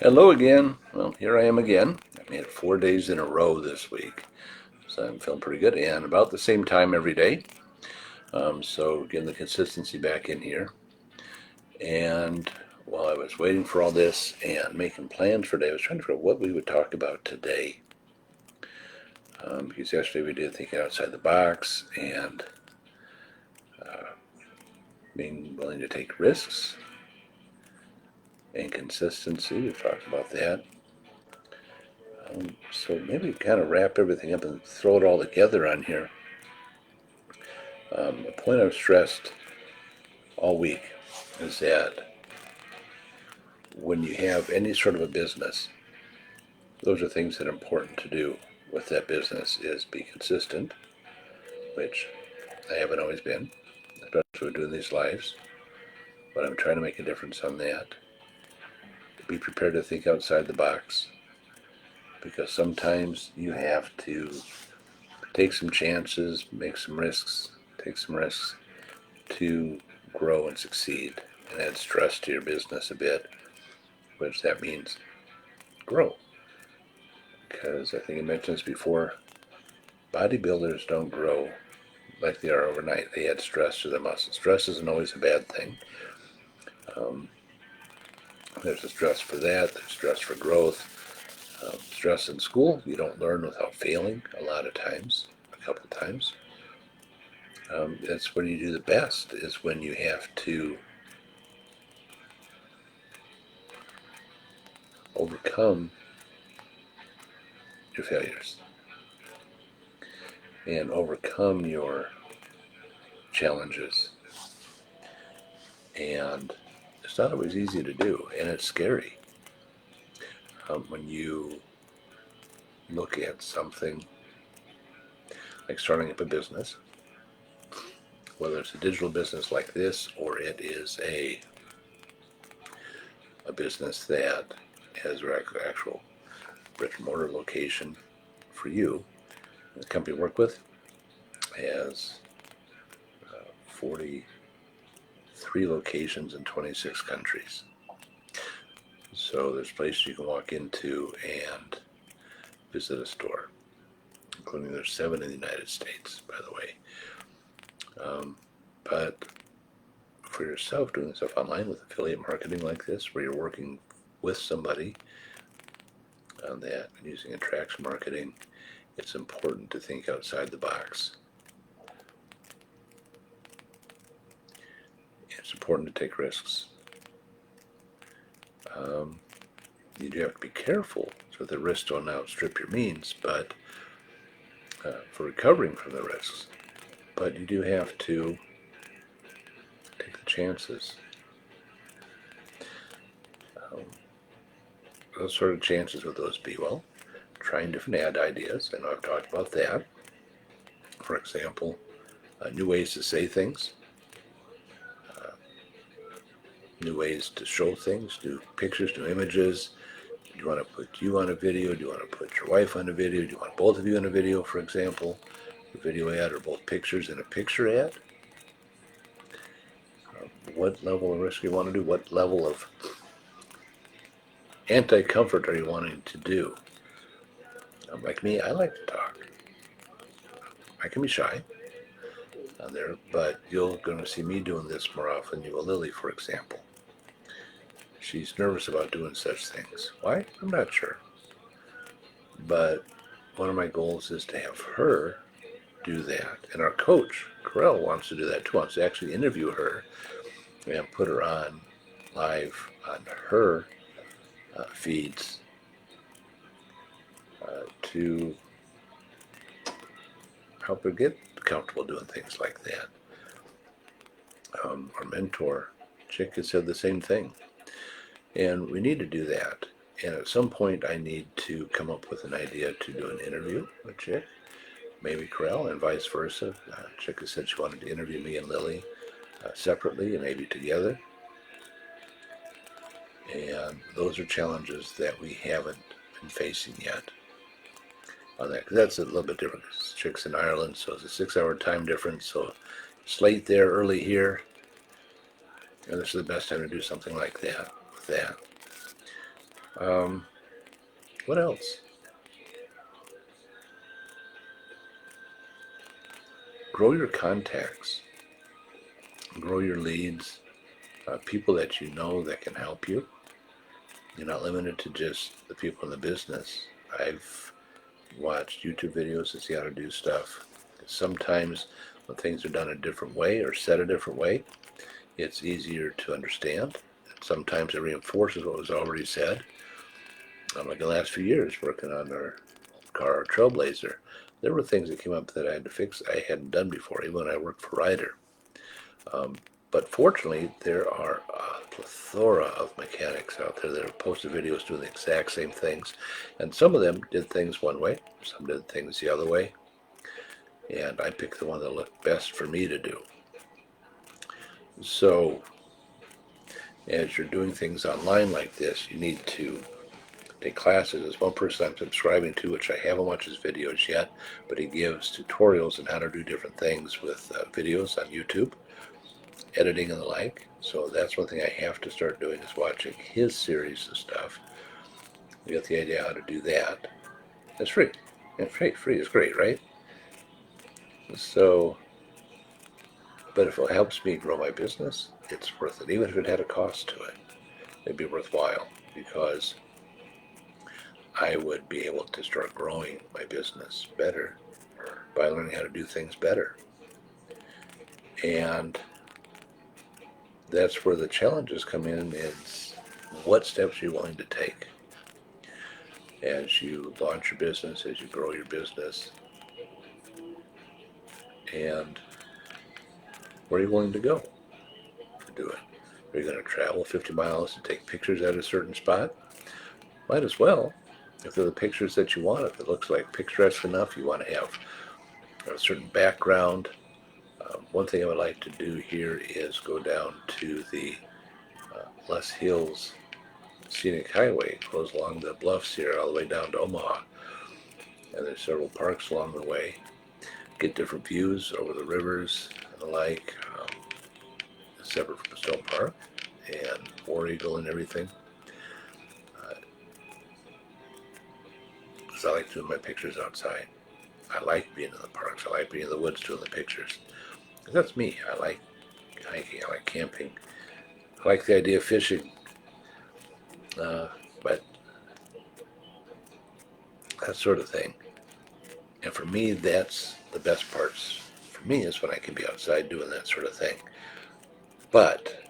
Hello again. Well, here I am again. I made it 4 days in a row this week, so I'm feeling pretty good. And about the same time every day. So getting the consistency back in here. And while I was waiting for all this and making plans for today, I was trying to figure out what we would talk about today. Because yesterday we did thinking outside the box and being willing to take risks and consistency. We've talked about that. So maybe kind of wrap everything up and throw it all together on here. The point I've stressed all week is that when you have any sort of a business, those are things that are important to do with that business is be consistent, which I haven't always been, especially doing these lives, but I'm trying to make a difference on that. Be prepared to think outside the box, because sometimes you have to take some chances, make some risks, take some risks to grow and succeed and add stress to your business a bit, which that means grow. Because I think I mentioned this before, bodybuilders don't grow like they are overnight. They add stress to their muscles. Stress isn't always a bad thing. There's a stress for that, there's stress for growth. Stress in school, you don't learn without failing a lot of times, a couple of times. That's when you do the best, is when you have to overcome your failures and overcome your challenges. And it's not always easy to do, and it's scary. When you look at something like starting up a business, whether it's a digital business like this or it is a business that has an actual brick and mortar location for you. The company I work with has 43 locations in 26 countries. So there's places you can walk into and visit a store, including there's 7 in the United States, by the way. But for yourself, doing stuff online with affiliate marketing like this, where you're working with somebody on that and using attraction marketing, it's important to think outside the box. It's important to take risks. You do have to be careful so the risks don't outstrip your means, but for recovering from the risks. But you do have to take the chances. Those sort of chances would those be? Well, trying different ad ideas. I know I've talked about that. For example, new ways to say things, new ways to show things, new pictures, new images. Do you want to put you on a video? Do you want to put your wife on a video? Do you want both of you in a video, for example? A video ad or both pictures in a picture ad? What level of risk you want to do? What level of anti-comfort are you wanting to do? Like me, I like to talk. I can be shy on there, but you're going to see me doing this more often than you will Lily, for example. She's nervous about doing such things. Why? I'm not sure. But one of my goals is to have her do that. And our coach, Carell, wants to do that too, wants to actually interview her and put her on live on her feeds to help her get comfortable doing things like that. Our mentor, Chick, has said the same thing. And we need to do that. And at some point, I need to come up with an idea to do an interview with Chick, maybe Carell, and vice versa. Chick has said she wanted to interview me and Lily separately and maybe together. And those are challenges that we haven't been facing yet on that. Because that's a little bit different. Chick's in Ireland, so it's a 6-hour time difference. So it's late there, early here. And this is the best time to do something like that with that. Um, what else? Grow your contacts. Grow your leads. People that you know that can help you. You're not limited to just the people in the business. I've watched YouTube videos to see how to do stuff. Sometimes when things are done a different way or said a different way, it's easier to understand. Sometimes it reinforces what was already said. Like the last few years working on our car, Trailblazer, there were things that came up that I had to fix I hadn't done before, even when I worked for Ryder. Um, but fortunately, there are a plethora of mechanics out there that have posted videos doing the exact same things. And some of them did things one way, some did things the other way. And I picked the one that looked best for me to do. So, as you're doing things online like this, you need to take classes. There's one person I'm subscribing to, which I haven't watched his videos yet, but he gives tutorials on how to do different things with videos on YouTube, editing and the like. So that's one thing I have to start doing is watching his series of stuff. You get the idea how to do that. It's free. And free is great, right? So, but if it helps me grow my business, it's worth it. Even if it had a cost to it, it'd be worthwhile because I would be able to start growing my business better by learning how to do things better. And that's where the challenges come in is what steps are you willing to take as you launch your business, as you grow your business, and where are you willing to go to do it? Are you going to travel 50 miles to take pictures at a certain spot? Might as well. If they're the pictures that you want, if it looks like picturesque enough, you want to have a certain background. One thing I would like to do here is go down to the Les Hills Scenic Highway. It goes along the bluffs here all the way down to Omaha. And there's several parks along the way. Get different views over the rivers and the like, separate from Stone Park and War Eagle and everything. Because I like doing my pictures outside. I like being in the parks. I like being in the woods doing the pictures. That's me. I like hiking. I like camping. I like the idea of fishing. But that sort of thing. And for me, that's the best parts. For me, is when I can be outside doing that sort of thing. But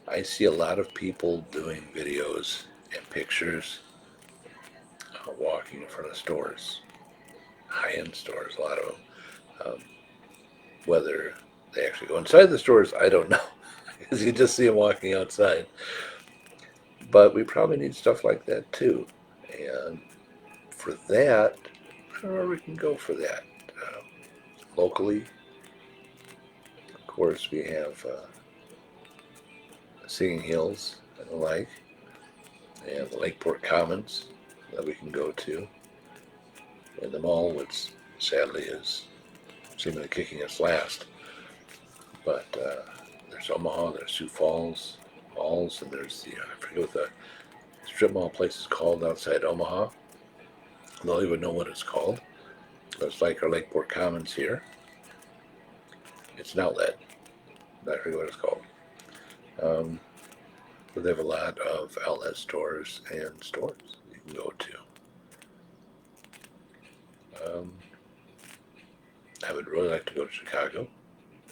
I see a lot of people doing videos and pictures walking in front of stores, high-end stores, a lot of them. Whether they actually go inside the stores, I don't know, because you just see them walking outside. But we probably need stuff like that too. And for that, I don't know where we can go for that. Locally, of course, we have Singing Hills and the like, and the Lakeport Commons that we can go to. And the mall, which sadly is seemingly kicking us last. But there's Omaha, there's Sioux Falls malls, and there's the, I forget what the strip mall place is called outside Omaha. I don't even know what it's called. It's like our Lakeport Commons here. It's an outlet. I forget what it's called. But they have a lot of outlet stores and stores you can go to. I would really like to go to Chicago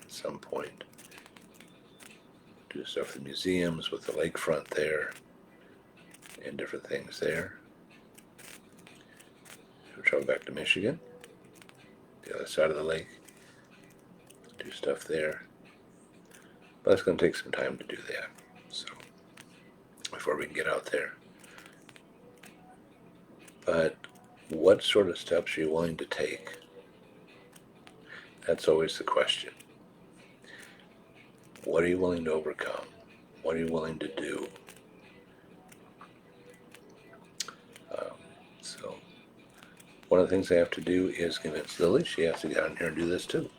at some point. Do stuff with the museums, with the lakefront there, and different things there. We'll travel back to Michigan, the other side of the lake, do stuff there. But it's going to take some time to do that. So, before we can get out there. But what sort of steps are you willing to take? That's always the question. What are you willing to overcome? What are you willing to do? So, one of the things I have to do is convince Lily. She has to get on here and do this too.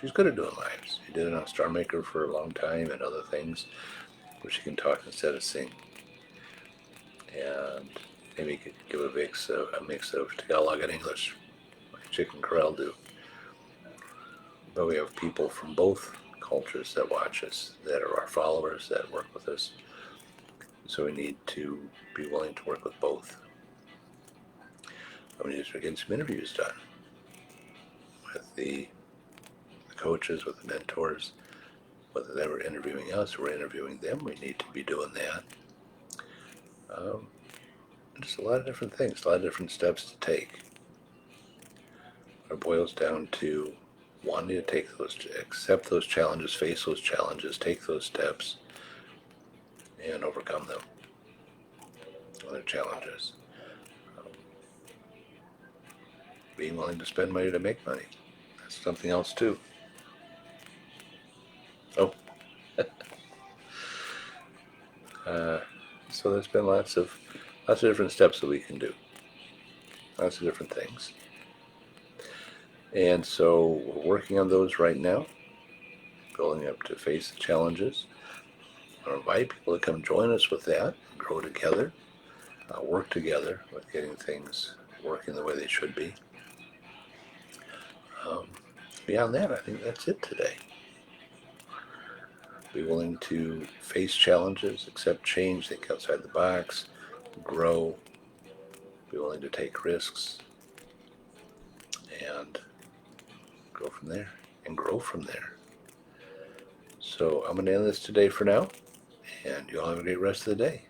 She's good at doing lives. She did it on Star Maker for a long time and other things where she can talk instead of sing. and maybe you could give a mix of Tagalog and English, like Chick and Corral do. But we have people from both cultures that watch us, that are our followers, that work with us. So we need to be willing to work with both. We need to start getting some interviews done with the coaches, with the mentors, whether they were interviewing us or we're interviewing them. We need to be doing that. Just a lot of different things, a lot of different steps to take. It boils down to wanting to accept those challenges, face those challenges, take those steps, and overcome them. Other challenges. Being willing to spend money to make money. That's something else too. Oh. So there's been lots of different steps that we can do. Lots of different things. And so we're working on those right now, building up to face the challenges. I invite people to come join us with that, grow together, work together with getting things working the way they should be. Beyond that, I think that's it today. Be willing to face challenges, accept change, think outside the box, grow, be willing to take risks, and go from there, and grow from there. So I'm going to end this today for now, and you all have a great rest of the day.